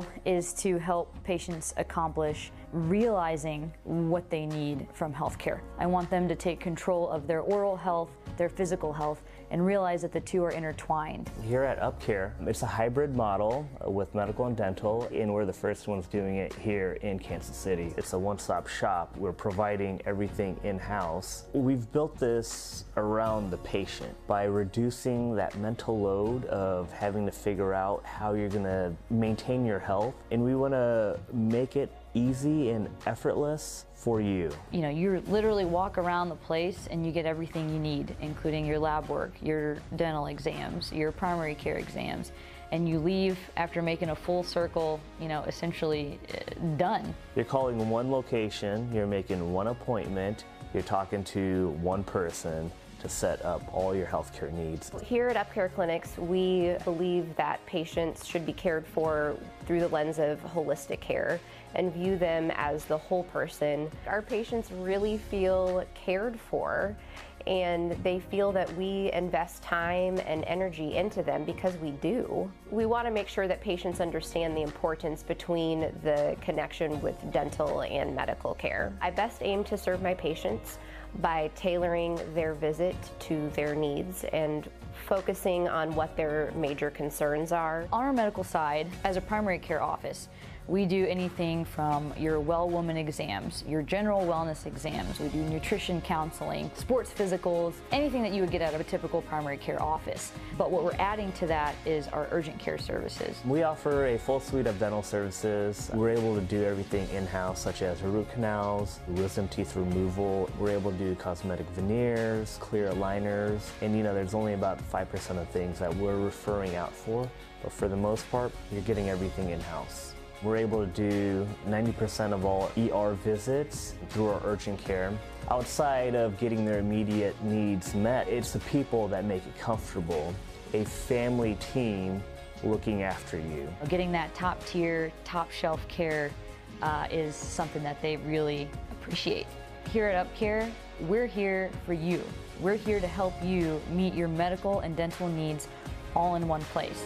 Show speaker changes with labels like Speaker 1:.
Speaker 1: goal is to help patients accomplish realizing what they need from healthcare. I want them to take control of their oral health, their physical health, and realize that the two are intertwined.
Speaker 2: Here at Upcare, it's a hybrid model with medical and dental, and we're the first ones doing it here in Kansas City. It's a one-stop shop. We're providing everything in-house. We've built this around the patient by reducing that mental load of having to figure out how you're going to maintain your health, and we want to make it easy and effortless for you.
Speaker 1: You know, you literally walk around the place and you get everything you need, including your lab work, your dental exams, your primary care exams, and you leave after making a full circle, you know, essentially done.
Speaker 2: You're calling one location, you're making one appointment, you're talking to one person to set up all your healthcare needs.
Speaker 3: Here at Upcare Clinics, we believe that patients should be cared for through the lens of holistic care and view them as the whole person. Our patients really feel cared for, and they feel that we invest time and energy into them because we do. We want to make sure that patients understand the importance between the connection with dental and medical care. I best aim to serve my patients by tailoring their visit to their needs and focusing on what their major concerns are.
Speaker 1: On our medical side, as a primary care office, we do anything from your well woman exams, your general wellness exams, we do nutrition counseling, sports physicals, anything that you would get out of a typical primary care office. But what we're adding to that is our urgent care services.
Speaker 2: We offer a full suite of dental services. We're able to do everything in-house, such as root canals, wisdom teeth removal. We're able to do cosmetic veneers, clear aligners, and you know, there's only about 5% of things that we're referring out for, but for the most part, you're getting everything in-house. We're able to do 90% of all ER visits through our urgent care. Outside of getting their immediate needs met, it's the people that make it comfortable. A family team looking after you.
Speaker 1: Getting that top tier, top shelf care is something that they really appreciate. Here at Upcare, we're here for you. We're here to help you meet your medical and dental needs all in one place.